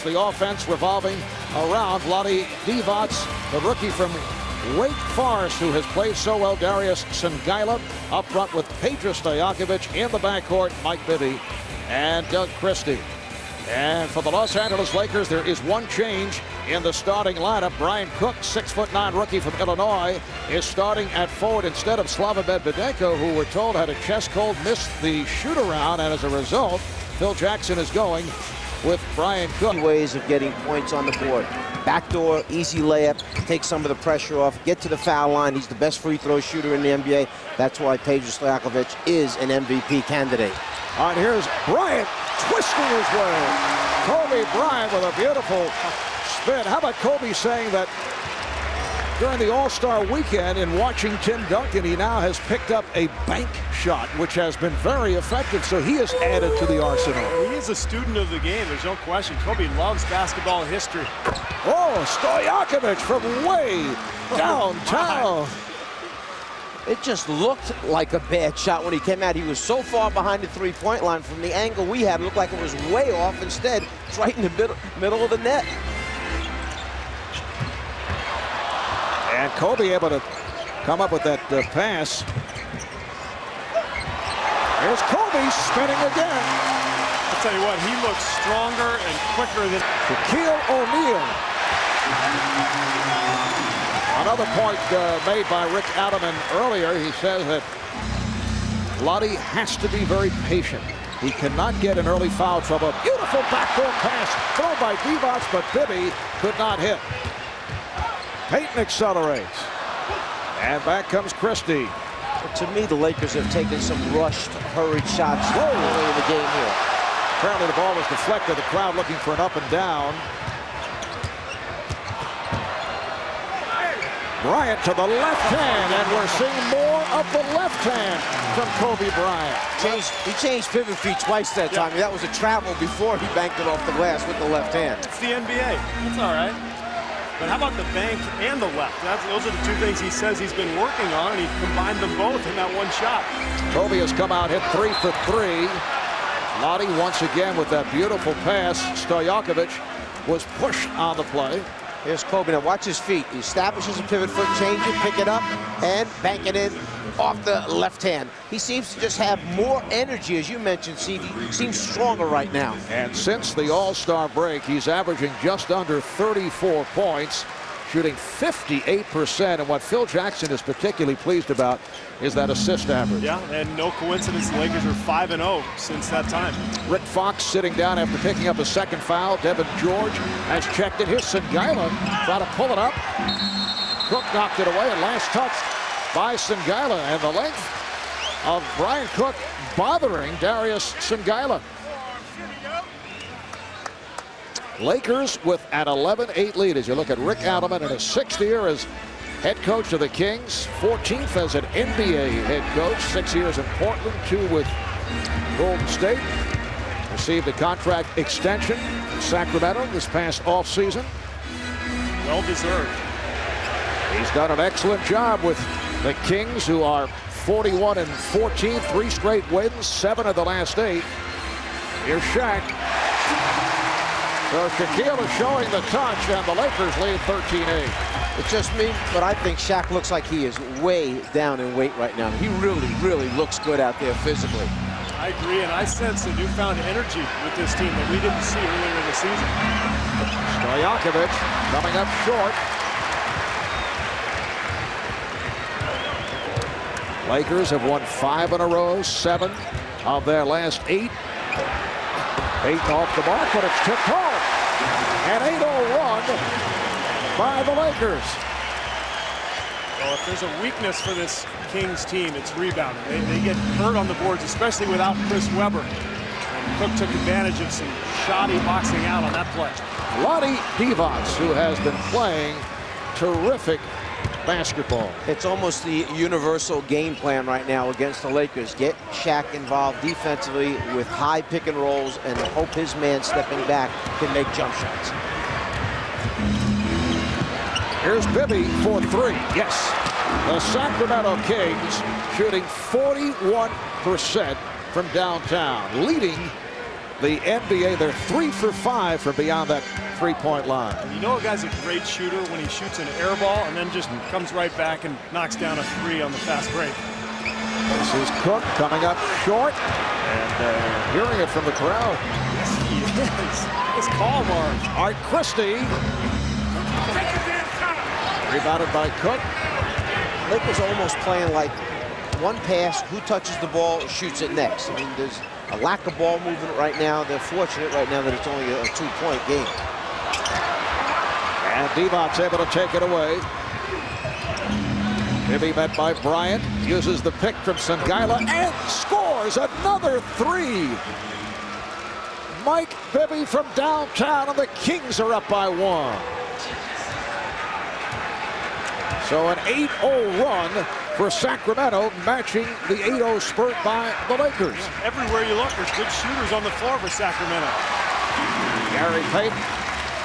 the offense revolving around Vlade Divac, the rookie from Wake Forest, who has played so well. Darius Songaila up front with Peja Stojakovic. In the backcourt, Mike Bibby and Doug Christie. And for the Los Angeles Lakers, there is one change in the starting lineup. Brian Cook, 6'9" rookie from Illinois, is starting at forward instead of Slava Medvedenko, who we're told had a chest cold, missed the shoot-around, and as a result, Phil Jackson is going with Brian Cook. Ways of getting points on the board. Backdoor, easy layup, take some of the pressure off, get to the foul line. He's the best free throw shooter in the NBA. That's why Peja Stojakovic is an MVP candidate. All right, here's Bryant twisting his way. Kobe Bryant with a beautiful spin. How about Kobe saying that during the All-Star weekend in watching Tim Duncan, he now has picked up a bank shot, which has been very effective, so he has added to the arsenal. He is a student of the game, there's no question. Kobe loves basketball history. Oh, Stojakovic from way downtown. It just looked like a bad shot when he came out. He was so far behind the three-point line. From the angle we had, it looked like it was way off. Instead, it's right in the middle of the net. And Kobe able to come up with that pass. Here's Kobe spinning again. I'll tell you what, he looks stronger and quicker than Shaquille O'Neal. Another point made by Rick Adelman earlier. He says that Vlade has to be very patient. He cannot get in early foul trouble. Beautiful backdoor pass thrown by Divac, but Bibby could not hit. Payton accelerates. And back comes Christie. But to me, the Lakers have taken some rushed, hurried shots early in the game here. Apparently the ball was deflected. The crowd looking for an up and down. Bryant to the left hand, and we're seeing more of the left hand from Kobe Bryant. He changed pivot feet twice that time. That was a travel before he banked it off the glass with the left hand. It's the NBA. It's all right. But how about the bank and the left? Those are the two things he says he's been working on, and he combined them both in that one shot. Kobe has come out, hit 3 for 3. Vlade once again with that beautiful pass. Stojakovic was pushed on the play. Here's Kobe. Now watch his feet. He establishes a pivot foot, change it, pick it up, and bank it in off the left hand. He seems to just have more energy, as you mentioned, Steve. He seems stronger right now. And since the All-Star break, he's averaging just under 34 points, shooting 58%. And what Phil Jackson is particularly pleased about is that assist average. Yeah, and no coincidence, the Lakers are 5-0 since that time. Rick Fox sitting down after picking up a second foul. Devin George has checked it. Here's Songaila trying to pull it up. Cook knocked it away, and last touch by Songaila, and the length of Brian Cook bothering Darius Songaila. Lakers with an 11-8 lead as you look at Rick Adelman in his 6th year as head coach of the Kings, 14th as an NBA head coach, 6 years in Portland, 2 with Golden State. Received a contract extension in Sacramento this past offseason. Well deserved. He's done an excellent job with the Kings, who are 41-14, 3 straight wins, 7 of the last 8. Here's Shaq. So Shaquille is showing the touch, and the Lakers lead 13-8. It's just me, but I think Shaq looks like he is way down in weight right now. He really, really looks good out there physically. I agree, and I sense a newfound energy with this team that we didn't see earlier in the season. Stojakovic coming up short. Lakers have won 5 in a row, 7 of their last 8. 8 off the mark, but it's tipped home. An 8-0 run by the Lakers. Well, if there's a weakness for this Kings team, it's rebounding. They get hurt on the boards, especially without Chris Webber. And Cook took advantage of some shoddy boxing out on that play. Vlade Divac, who has been playing terrific basketball. It's almost the universal game plan right now against the Lakers. Get Shaq involved defensively with high pick and rolls and hope his man stepping back can make jump shots. Here's Bibby for 3. Yes. The Sacramento Kings shooting 41% from downtown, leading the NBA. They're 3 for 5 from beyond that three-point line. You know a guy's a great shooter when he shoots an air ball and then just comes right back and knocks down a three on the fast break. This is Cook coming up short, and hearing it from the crowd. Yes, he is. Nice call, Marv. Art Christie. Rebounded by Cook. Lakers almost playing like one pass, who touches the ball, shoots it next. I mean, there's a lack of ball movement right now. They're fortunate right now that it's only a 2-point game. And Divac's able to take it away. Bibby met by Bryant, uses the pick from Sangaila and scores another three. Mike Bibby from downtown, and the Kings are up by 1. So an 8-0 run for Sacramento, matching the 8-0 spurt by the Lakers. Everywhere you look, there's good shooters on the floor for Sacramento. Gary Payton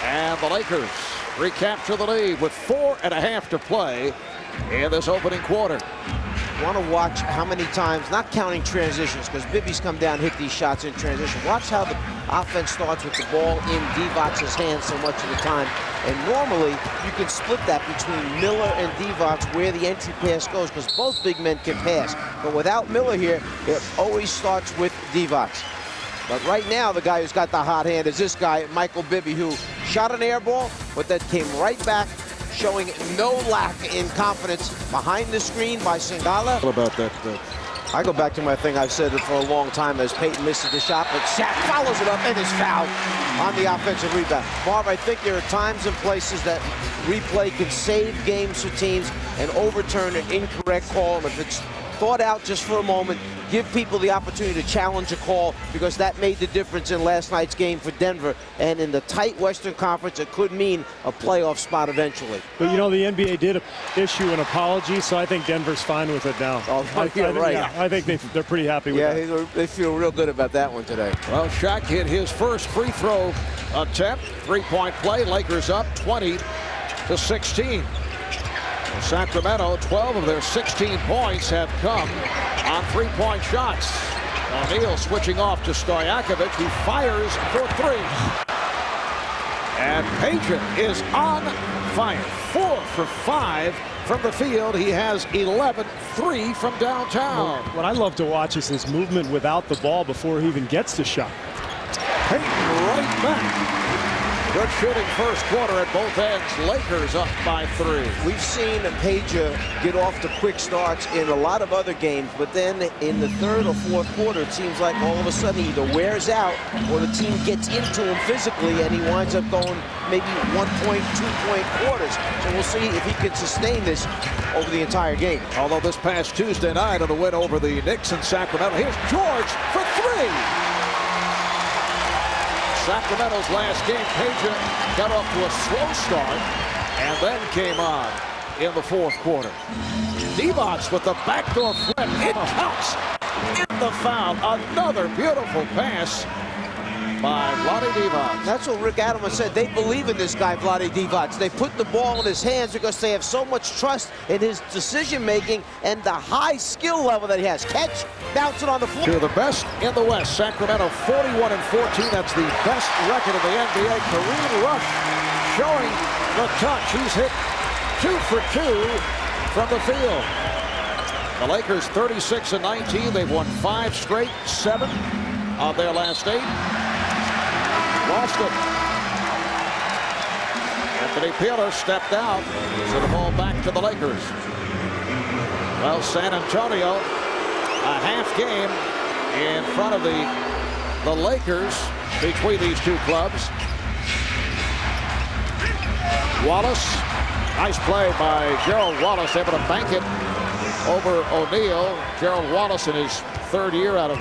and the Lakers recapture the lead with 4.5 to play in this opening quarter. Want to watch how many times, not counting transitions, because Bibby's come down and hit these shots in transition. Watch how the offense starts with the ball in Divac's hands so much of the time. And normally, you can split that between Miller and Divac where the entry pass goes, because both big men can pass. But without Miller here, it always starts with Divac. But right now, the guy who's got the hot hand is this guy, Michael Bibby, who shot an air ball, but that came right back, showing no lack in confidence behind the screen by Sangaila. What about that? I go back to my thing I've said for a long time as Payton misses the shot, but Shaq follows it up and is fouled on the offensive rebound. Marv, I think there are times and places that replay can save games for teams and overturn an incorrect call. And if it's thought out just for a moment, give people the opportunity to challenge a call, because that made the difference in last night's game for Denver. And in the tight Western Conference, it could mean a playoff spot eventually. But you know, the NBA did issue an apology, so I think Denver's fine with it now. You're right. Yeah, I think they're pretty happy with that. Yeah, they feel real good about that one today. Well, Shaq hit his first free throw attempt. 3-point play. Lakers up 20-16. Sacramento, 12 of their 16 points have come on 3-point shots. O'Neal switching off to Stojakovic, who fires for 3. And Paget is on fire. 4 for 5 from the field. He has 11-3 from downtown. What I love to watch is his movement without the ball before he even gets the shot. Payton right back. Good shooting first quarter at both ends. Lakers up by 3. We've seen Pager get off to quick starts in a lot of other games, but then in the third or fourth quarter, it seems like all of a sudden he either wears out or the team gets into him physically and he winds up going maybe 1-point, 2-point quarters. So we'll see if he can sustain this over the entire game. Although this past Tuesday night on the win over the Knicks in Sacramento, here's George for 3. Sacramento's last game, Pager got off to a slow start and then came on in the fourth quarter. Divac with the backdoor flip. It counts. And the foul. Another beautiful pass by Vlade Divac. That's what Rick Adelman said. They believe in this guy, Vlade Divac. They put the ball in his hands because they have so much trust in his decision-making and the high skill level that he has. Catch, bounce it on the floor. Two of the best in the West. Sacramento 41-14. That's the best record of the NBA. Kareem Rush showing the touch. He's hit 2 for 2 from the field. The Lakers 36-19. They've won 5 straight, 7 of their last 8. Lost it. Anthony Peeler stepped out. So the ball back to the Lakers. Well, San Antonio, a half game in front of the Lakers between these two clubs. Wallace, nice play by Gerald Wallace, able to bank it over O'Neal. Gerald Wallace in his 3rd year out of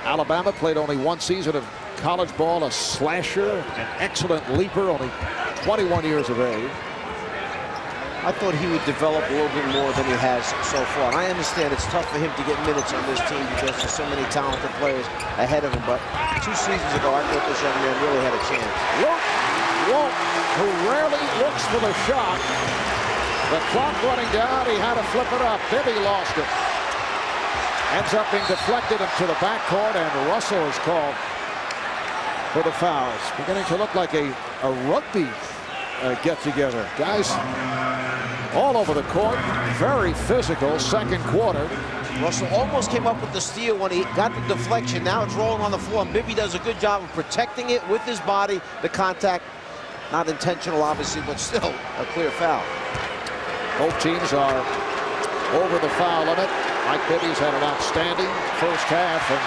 Alabama, played only 1 season of college ball, a slasher, an excellent leaper, only 21 years of age. I thought he would develop a little bit more than he has so far. And I understand it's tough for him to get minutes on this team because there's so many talented players ahead of him. But 2 seasons ago, I thought this young man really had a chance. Luke Wolf, who rarely looks for the shot. The clock running down, he had to flip it up. Bibby lost it. Ends up being deflected into the backcourt, and Russell is called for the fouls. Beginning to look like a rugby get-together. Guys all over the court, very physical. Second quarter. Russell almost came up with the steal when he got the deflection. Now it's rolling on the floor, and Bibby does a good job of protecting it with his body. The contact, not intentional, obviously, but still a clear foul. Both teams are over the foul limit. Mike Bibby's had an outstanding first half, and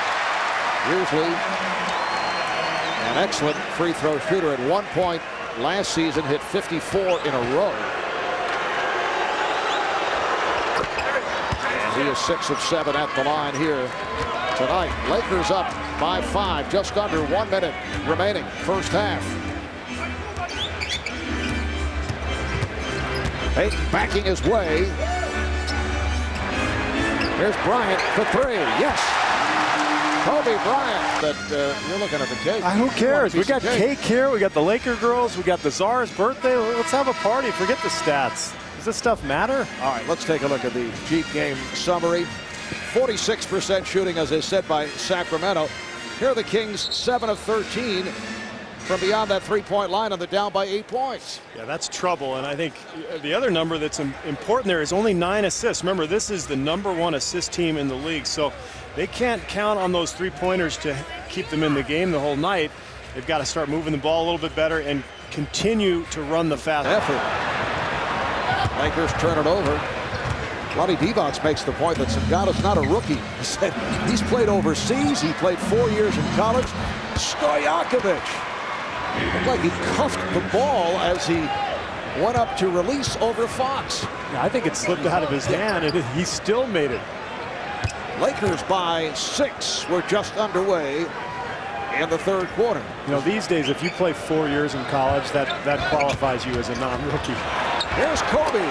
usually an excellent free throw shooter. At one point last season, hit 54 in a row. And he is 6 of 7 at the line here tonight. Lakers up by 5, just under 1 minute remaining, first half. Payton backing his way. Here's Bryant for 3. Yes. Kobe Bryant. But you're looking at the cake. Who cares? We got cake here. We got the Laker girls. We got the Czar's birthday. Let's have a party. Forget the stats. Does this stuff matter? All right, let's take a look at the Jeep game summary. 46% shooting, as I said, by Sacramento. Here are the Kings, 7 of 13 from beyond that three-point line, and they're down by 8 points. Yeah, that's trouble. And I think the other number that's important there is only 9 assists. Remember, this is the #1 assist team in the league, so they can't count on those three-pointers to keep them in the game the whole night. They've got to start moving the ball a little bit better and continue to run the fast effort. Lakers turn it over. Lonnie Divac makes the point that Sangala's not a rookie. He said he's played overseas. He played 4 years in college. Stojakovic looked like he cuffed the ball as he went up to release over Fox. Yeah, I think it slipped out of his hand, and he still made it. Lakers by 6. We're just underway in the third quarter. You know, these days, if you play 4 years in college, that qualifies you as a non-rookie. Here's Kobe.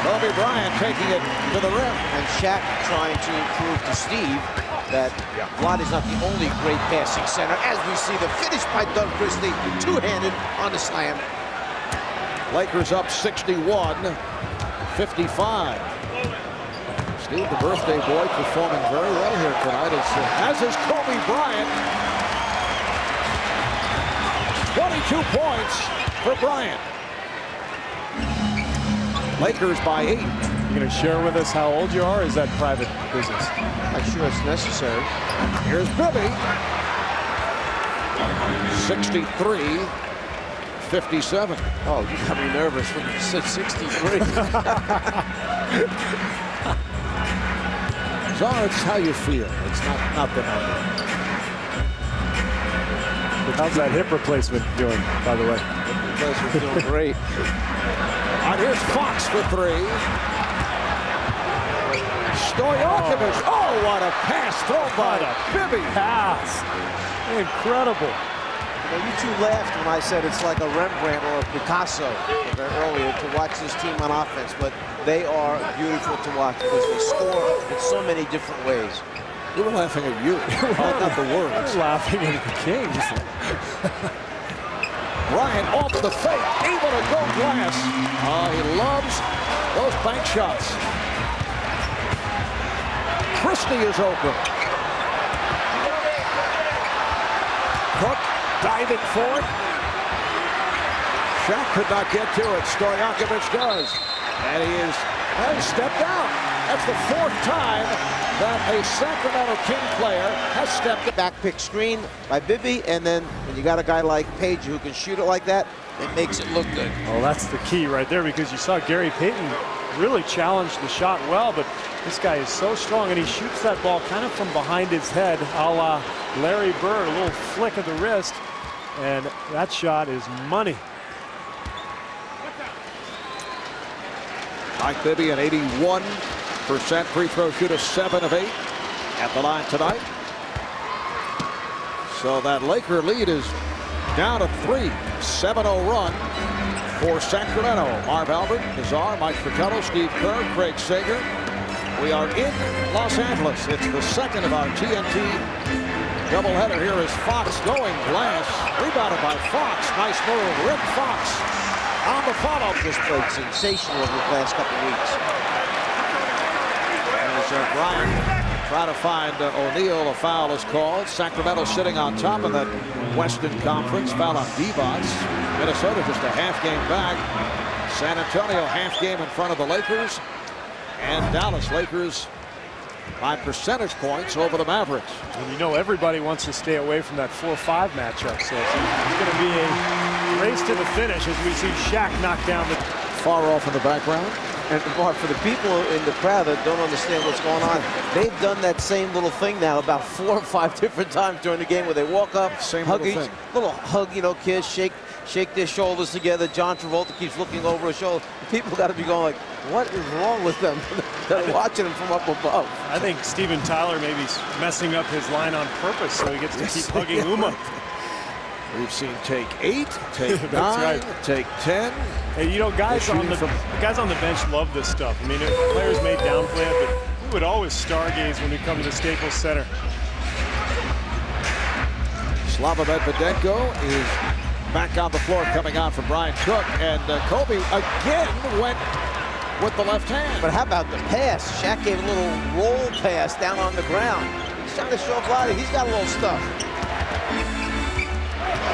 Kobe Bryant taking it to the rim. And Shaq trying to prove to Steve that Vlade's not the only great passing center. As we see the finish by Doug Christie, two-handed on the slam. Lakers up 61-55. Steve, the birthday boy, performing very well here tonight, as is Kobe Bryant. 22 points for Bryant. Lakers by 8. You going to share with us how old you are, or is that private business? Not sure it's necessary. Here's Bibby. 63-57. Oh, you got me nervous when you said 63. Czar, it's how you feel. It's not the number. How's that hip replacement doing, by the way? Hip replacement's doing great. And here's Fox for 3. Stojakovic. Oh, what a pass thrown by Bibby. Pass. Incredible. You know, you two laughed when I said it's like a Rembrandt or a Picasso earlier to watch this team on offense, but they are beautiful to watch because they score in so many different ways. We were laughing at you, not the words. I was laughing at the Kings. Bryant off the fake, able to go glass. He loves those bank shots. Christie is open. Cook diving for it. Shaq could not get to it. Stojakovic does. And he stepped out. That's the 4th time that a Sacramento King player has stepped out. Back pick screen by Bibby, and then when you got a guy like Page who can shoot it like that, it makes it look good. Well, that's the key right there, because you saw Gary Payton really challenge the shot well, but this guy is so strong, and he shoots that ball kind of from behind his head, a la Larry Bird, a little flick of the wrist, and that shot is money. Mike Bibby, an 81% free throw shooter, 7 of 8 at the line tonight. So that Laker lead is down to 3. 7-0 run for Sacramento. Marv Albert, Nazar, Mike Fratello, Steve Kerr, Craig Sager. We are in Los Angeles. It's the second of our TNT doubleheader. Here is Fox going glass. Rebounded by Fox. Nice move. Rick Fox on the follow. Just played sensational over the last couple of weeks. There's Bryant Try to find O'Neal. A foul is called. Sacramento sitting on top of that Western Conference. Foul on Divac. Minnesota just a half game back. San Antonio half game in front of the Lakers. And Dallas Lakers by percentage points over the Mavericks. And you know everybody wants to stay away from that 4-5 matchup. So it's going to be a race to the finish as we see Shaq knock down the... Far off in the background. And for the people in the crowd that don't understand what's going on, they've done that same little thing now about 4 or 5 different times during the game where they walk up, same hug little thing. little hug, you know, kiss, shake their shoulders together. John Travolta keeps looking over his shoulder. People got to be going like, what is wrong with them? They're watching him from up above. I think Steven Tyler maybe messing up his line on purpose so he gets to keep hugging Uma. We've seen take 8, take 9, right. take 10. Hey, you know, guys on the bench love this stuff. I mean, players may downplay it, but we would always stargaze when we come to the Staples Center. Slava Medvedenko is back on the floor coming on from Brian Cook. And Kobe again went with the left hand. But how about the pass? Shaq gave a little roll pass down on the ground. He's trying to show Vlade. He's got a little stuff.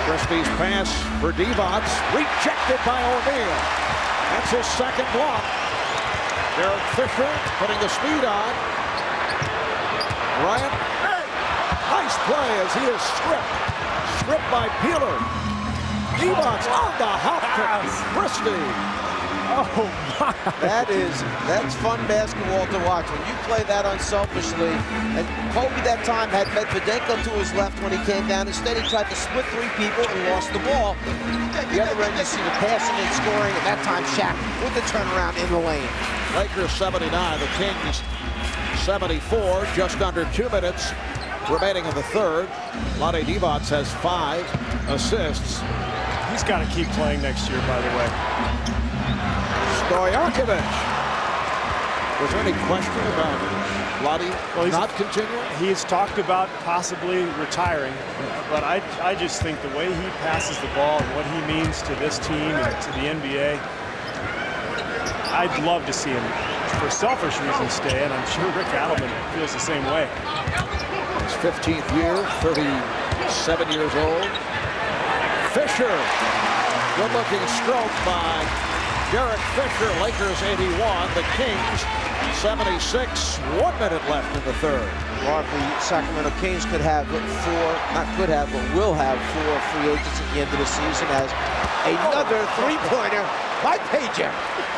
Christie's pass for Divac, rejected by O'Neal. That's his second block. Derek Fisher putting the speed on. Bryant, nice play as he is stripped by Peeler. Divac on the hop to Christie. Oh my! That's fun basketball to watch. When you play that unselfishly, and Kobe that time had Medvedenko to his left when he came down. Instead, he tried to split 3 people and lost the ball. The other end, you see the passing and scoring, and that time Shaq with the turnaround in the lane. Lakers 79, the Kings 74, just under 2 minutes remaining in the third. Vlade Divac has 5 assists. He's got to keep playing next year, by the way. Stojakovic. Was there any question about Vlade not continuing? He's talked about possibly retiring, but I just think the way he passes the ball and what he means to this team and to the NBA, I'd love to see him, for selfish reasons, stay, and I'm sure Rick Adelman feels the same way. His 15th year, 37 years old. Fisher, good-looking stroke by Derek Fisher. Lakers 81, the Kings 76. 1 minute left in the third. Mark, the Sacramento Kings could have 4, not could have, but will have 4 free agents at the end of the season as another three-pointer by Pager.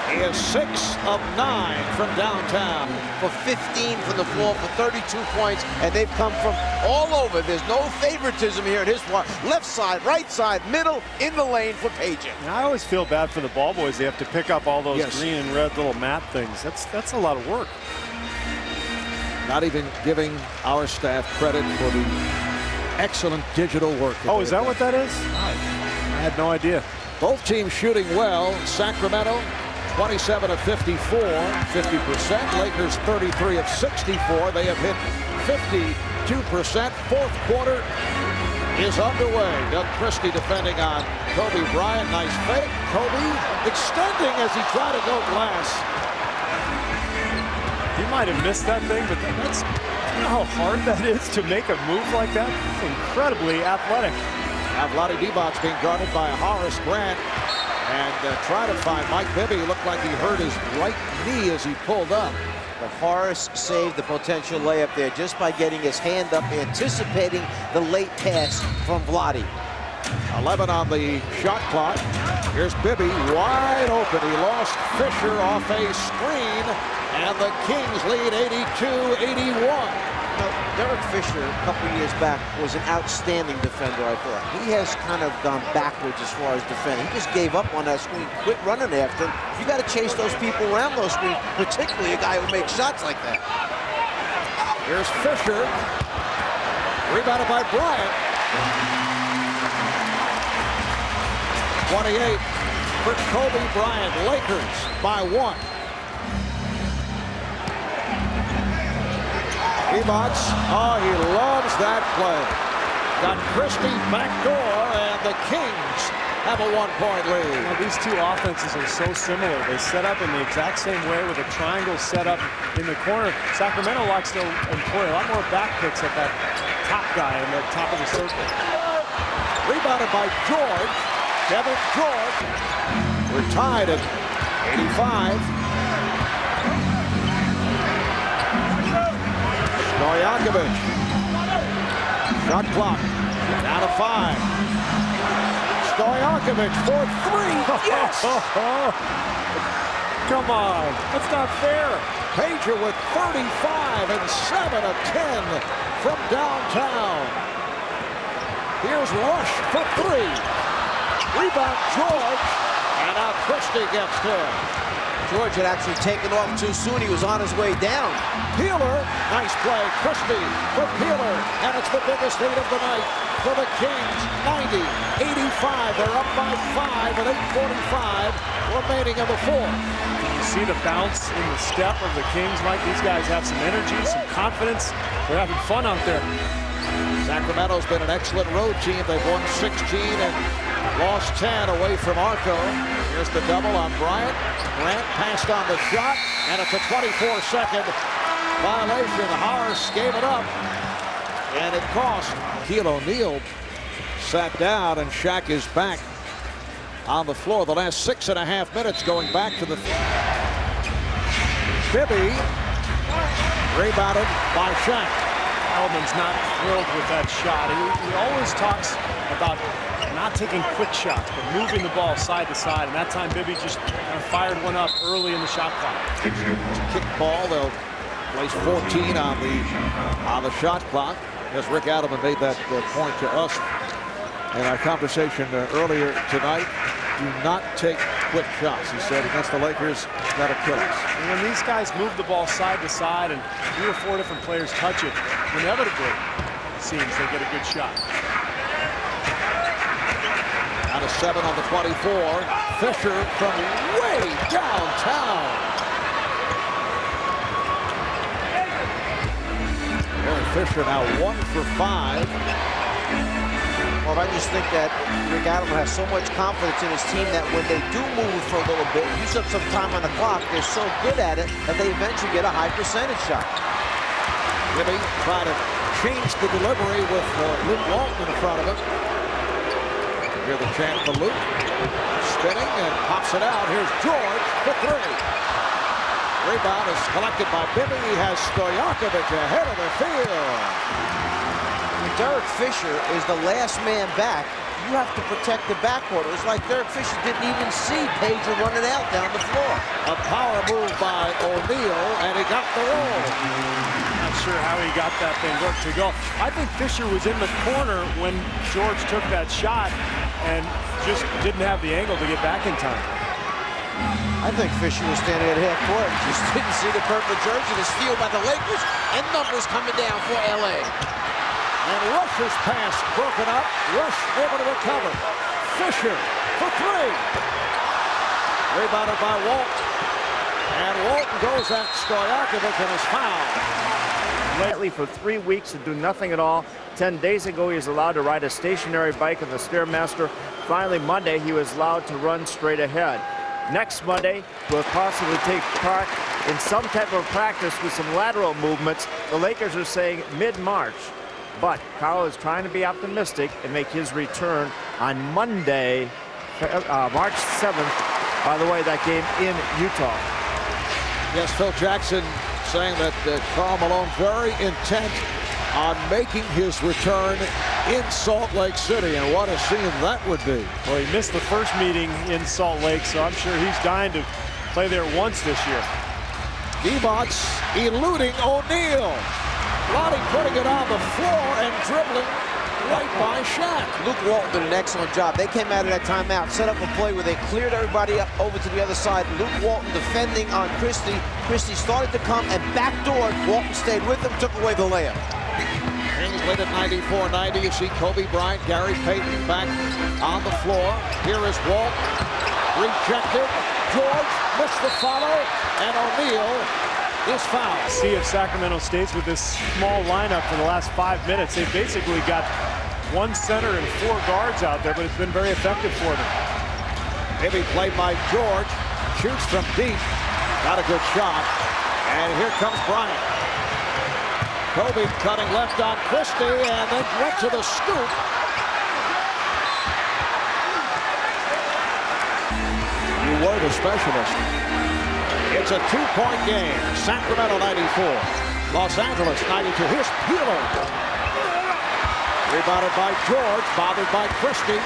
He is 6 of 9 from downtown. For 15 from the floor for 32 points, and they've come from all over. There's no favoritism here in his part. Left side, right side, middle, in the lane for Pager. I always feel bad for the ball boys. They have to pick up all those green and red little mat things. That's a lot of work. Not even giving our staff credit for the excellent digital work. Oh, is that what that is? I had no idea. Both teams shooting well. Sacramento 27 of 54, 50%. Lakers 33 of 64. They have hit 52%. Fourth quarter is underway. Doug Christie defending on Kobe Bryant. Nice fake. Kobe extending as he tried to go glass. He might have missed that thing, but that's, you know how hard that is to make a move like that? It's incredibly athletic. Now Vlade Divac being guarded by Horace Grant. And try to find Mike Bibby. Looked like he hurt his right knee as he pulled up. But Horace saved the potential layup there just by getting his hand up, anticipating the late pass from Vlade. 11 on the shot clock. Here's Bibby wide open. He lost Fisher off a screen, and the Kings lead 82-81. Derek Fisher, a couple years back, was an outstanding defender, I thought. He has kind of gone backwards as far as defending. He just gave up on that screen, quit running after him. You got to chase those people around those screens, particularly a guy who makes shots like that. Here's Fisher. Rebounded by Bryant. 28 for Kobe Bryant. Lakers by 1. Divac, oh, he loves that play. Got Christie back door, and the Kings have a 1-point lead. Well, these two offenses are so similar. They set up in the exact same way with a triangle set up in the corner. Sacramento likes to employ a lot more back picks at that top guy in the top of the circle. Rebounded by George. Kevin George. We're tied at 85. Stojakovic. Shot clock down to 5. Stojakovic for 3. Yes! Come on, that's not fair. Pager with 35 and 7 of 10 from downtown. Here's Rush for 3. Rebound George, and now Christie gets to it. George had actually taken off too soon. He was on his way down. Peeler, nice play. Christie for Peeler, and it's the biggest lead of the night for the Kings. 90-85. They're up by 5 with 8:45 remaining in the fourth. You see the bounce in the step of the Kings, Mike. These guys have some energy, some confidence. They're having fun out there. Sacramento's been an excellent road team. They've won 16 and lost 10 away from Arco. Here's the double on Bryant. Grant passed on the shot, and it's a 24-second violation. Harris gave it up, and it cost. Shaquille O'Neal sat down, and Shaq is back on the floor. The last 6.5 minutes going back to the... Bibby rebounded by Shaq. Alman's not thrilled with that shot. He always talks about not taking quick shots, but moving the ball side to side. And that time, Bibby just kind of fired one up early in the shot clock. Kick ball. They'll place 14 on the shot clock. As Rick Adelman made that point to us in our conversation earlier tonight. Do not take quick shots, he said, against the Lakers. That'll kill us. And when these guys move the ball side to side and 3 or 4 different players touch it, inevitably, it seems they get a good shot. Out of 7 on the 24. Fisher from way downtown. Aaron Fisher now 1 for 5. Well, I just think that Rick Adelman has so much confidence in his team that when they do move for a little bit, use up some time on the clock, they're so good at it that they eventually get a high percentage shot. Jimmy tried to change the delivery with Luke Walton in front of him. Hear the chant for Luke. Spinning and pops it out. Here's George for 3. Rebound is collected by Bibby. He has Stojakovic ahead of the field. Derek Fisher is the last man back. You have to protect the backcourt. It was like Derek Fisher didn't even see Pager running out down the floor. A power move by O'Neal, and he got the roll. Not sure how he got that thing to go. I think Fisher was in the corner when George took that shot and just didn't have the angle to get back in time. I think Fisher was standing at half court. Just didn't see the purple jersey. The steal by the Lakers, and numbers coming down for LA. And Rush's pass broken up. Rush able to recover. Fisher for 3. Rebounded by Walton. And Walton goes at Stojakovic and is fouled. Lately for 3 weeks to do nothing at all. 10 days ago he was allowed to ride a stationary bike on the Stairmaster. Finally Monday he was allowed to run straight ahead. Next Monday will possibly take part in some type of practice with some lateral movements. The Lakers are saying mid-March. But Carl is trying to be optimistic and make his return on Monday, March 7th. By the way, that game in Utah. Yes, Phil Jackson saying that Karl Malone very intent on making his return in Salt Lake City, and what a scene that would be. Well, he missed the first meeting in Salt Lake, so I'm sure he's dying to play there once this year. Divac eluding O'Neal. Lottie putting it on the floor and dribbling right by Shaq. Luke Walton did an excellent job. They came out of that timeout, set up a play where they cleared everybody up over to the other side. Luke Walton defending on Christie. Christie started to come and backdoored. Walton stayed with him, took away the layup. Kings lead at 94-90. You see Kobe Bryant, Gary Payton back on the floor. Here is Walton. Rejected. George missed the follow, and O'Neal is fouled. See if Sacramento stays with this small lineup for the last 5 minutes. They've basically got one center and 4 guards out there, but it's been very effective for them. Maybe played by George. Shoots from deep. Not a good shot. And here comes Bryant. Kobe cutting left on Christie and then went to the scoop. You were the specialist. It's a 2-point game. Sacramento 94. Los Angeles 92. Here's Peeler. Rebounded by George. Bothered by Christie.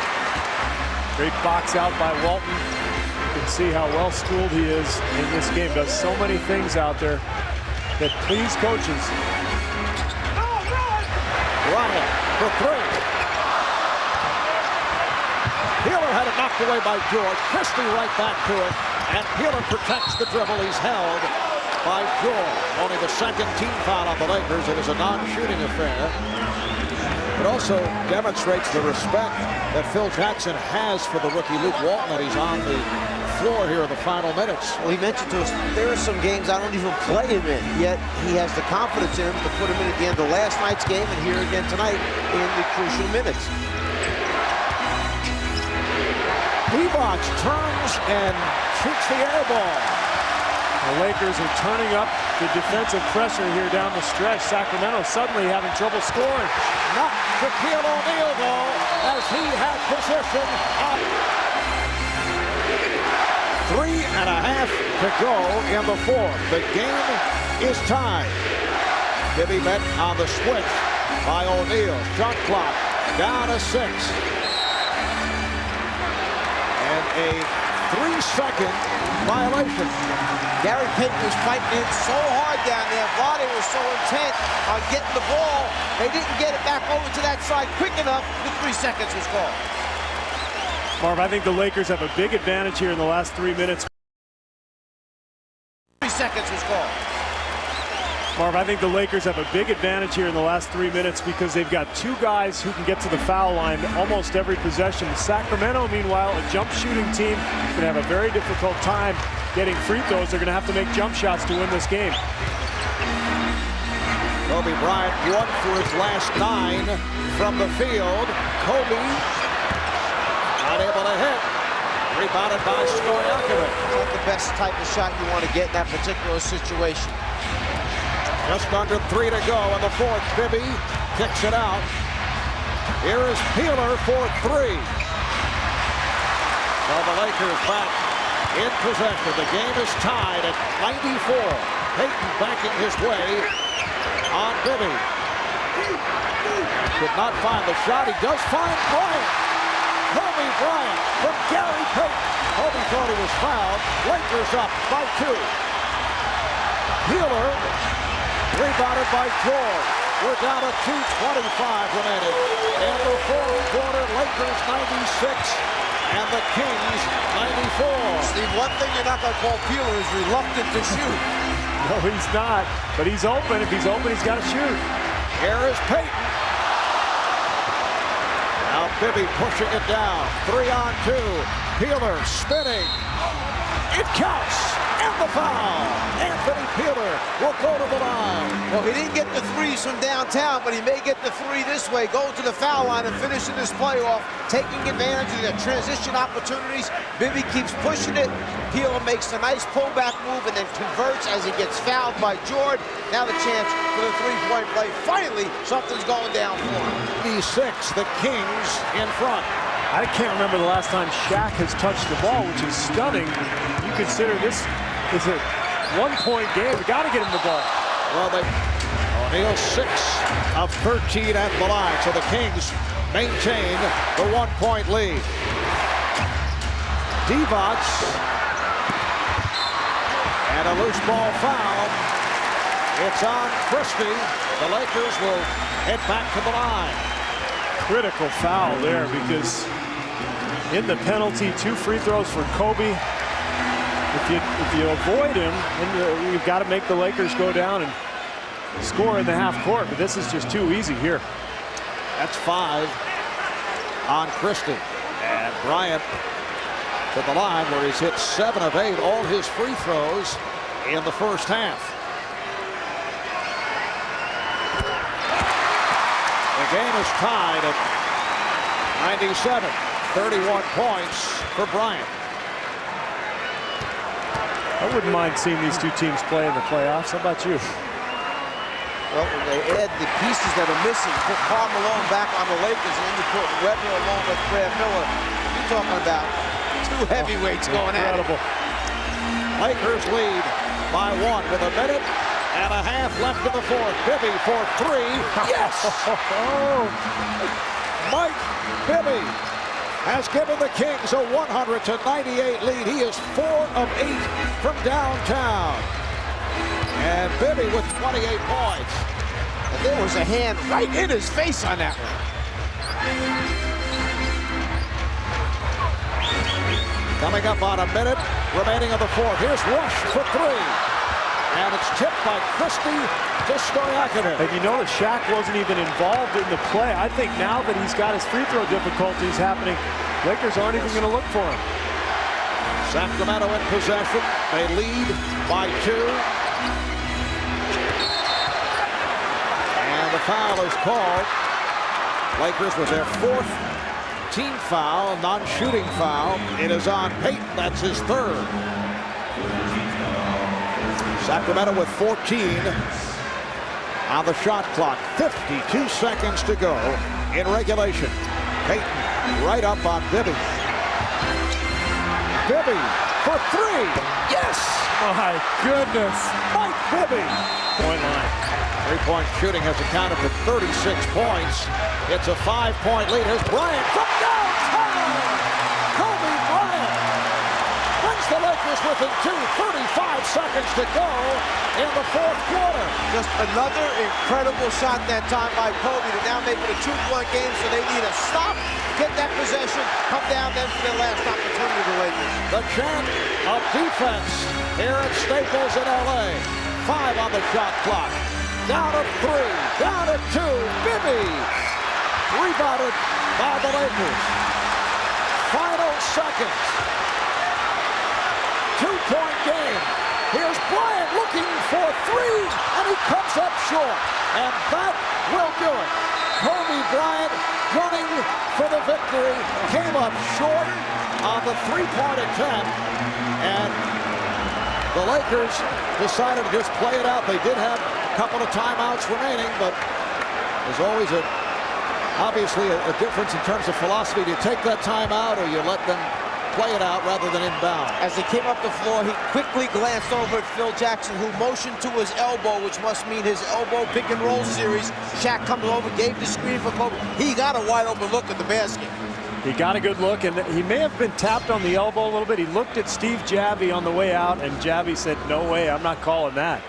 Great box out by Walton. You can see how well schooled he is in this game. Does so many things out there that please coaches. Bryant for 3. Peeler had it knocked away by George. Christie right back to it. And Peeler protects the dribble. He's held by George. Only the second team foul on the Lakers. It is a non-shooting affair. It also demonstrates the respect that Phil Jackson has for the rookie Luke Walton, that he's on the floor here in the final minutes. Well, he mentioned to us, there are some games I don't even play him in, yet he has the confidence in him to put him in at the end of last night's game and here again tonight in the crucial minutes. Divac turns and shoots the air ball. The Lakers are turning up the defensive pressure here down the stretch. Sacramento suddenly having trouble scoring. Not Shaquille O'Neal, though, as he had possession. 3.5 to go in the 4th. The game is tied. Bibby met on the switch by O'Neal. Shot clock down to 6. And a 3-second violation. Gary Payton was fighting in so hard down there. Vlade was so intent on getting the ball. They didn't get it back over to that side quick enough. The 3 seconds was called. Marv, I think the Lakers have a big advantage here in the last 3 minutes. 3 seconds was called. Marv, I think the Lakers have a big advantage here in the last 3 minutes because they've got 2 guys who can get to the foul line almost every possession. Sacramento, meanwhile, a jump shooting team, going to have a very difficult time getting free throws. They're going to have to make jump shots to win this game. Kobe Bryant 1 for his last 9 from the field. Kobe not able to hit. Rebounded by Stojakovic. Not the best type of shot you want to get in that particular situation. Just under 3 to go in the 4th. Bibby kicks it out. Here is Peeler for 3. So the Lakers back in possession. The game is tied at 94. Payton backing his way on Bibby. Could not find the shot. He does find Bryant. Kobe Bryant from Gary Payton. Kobe thought he was fouled. Lakers up by 2. Peeler rebounded by George. We're down to 2:25 remaining. In the 4th quarter, Lakers 96 and the Kings 94. Steve, one thing you're not going to call Peeler is reluctant to shoot. No, he's not. But he's open. If he's open, he's got to shoot. Here is Payton. Now Bibby pushing it down. 3 on 2. Peeler spinning. It counts. And the foul. Anthony Peeler will go to the line. Well, he didn't get the 3s from downtown, but he may get the 3 this way. Go to the foul line and finishing this playoff, taking advantage of the transition opportunities. Bibby keeps pushing it. Peeler makes a nice pullback move and then converts as he gets fouled by George. Now the chance for the 3-point play. Finally, something's going down for him. 86, the Kings in front. I can't remember the last time Shaq has touched the ball, which is stunning. You consider this is a 1-point game. We got to get him the ball. Well, O'Neal 6 of 13 at the line. So the Kings maintain the 1-point lead. Divac. And a loose ball foul. It's on Christie. The Lakers will head back to the line. Critical foul there because in the penalty, 2 free throws for Kobe. If you avoid him, then you've got to make the Lakers go down and score in the half court. But this is just too easy here. That's 5 on Christie. And Bryant to the line where he's hit 7 of 8, all his free throws in the first half. The game is tied at 97, 31 points for Bryant. I wouldn't mind seeing these two teams play in the playoffs. How about you? Well, when they add the pieces that are missing, put Karl Malone back on the Lakers, and then you put Webber along with Brad Miller. You're talking about two heavyweights going at it. Lakers lead by 1 with a minute and a half left in the fourth. Bibby for 3. Yes! Mike Bibby has given the Kings a 100-98 lead. He is 4 of 8 from downtown. And Bibby with 28 points. And there was a hand right in his face on that one. Coming up on a minute remaining of the fourth. Here's Rush for 3. And it's tipped by Christie to Stojakovic. And you know that Shaq wasn't even involved in the play. I think now that he's got his free throw difficulties happening, Lakers aren't even going to look for him. Sacramento in possession. They lead by 2. And the foul is called. Lakers with their 4th team foul, non-shooting foul. It is on Payton. That's his 3rd. Sacramento with 14 on the shot clock. 52 seconds to go in regulation. Payton right up on Bibby. Bibby for 3. Yes! My goodness. Mike Bibby. Point line. 3-point shooting has accounted for 36 points. It's a 5-point lead. Here's Bryant from downtown. Kobe Bryant brings the Lakers within 35 seconds to go in the fourth quarter. Just another incredible shot that time by Kobe to now make it a 2-point game, so they need a stop, get that possession, come down then for their last opportunity, the Lakers. The chant of defense here at Staples in LA. 5 on the shot clock. Down to 3, down to 2. Bibby rebounded by the Lakers. Final seconds. 2-point game. Here's Bryant looking for 3, and he comes up short. And that will do it. Kobe Bryant running for the victory. Came up short on the 3-point attempt. And the Lakers decided to just play it out. They did have a couple of timeouts remaining, but there's always obviously a difference in terms of philosophy. Do you take that timeout or you let them play it out rather than inbound? As he came up the floor, he quickly glanced over at Phil Jackson, who motioned to his elbow, which must mean his elbow pick and roll series. Shaq comes over, gave the screen for Kobe. He got a wide open look at the basket. He got a good look, and he may have been tapped on the elbow a little bit. He looked at Steve Javie on the way out, and Javie said, no way, I'm not calling that.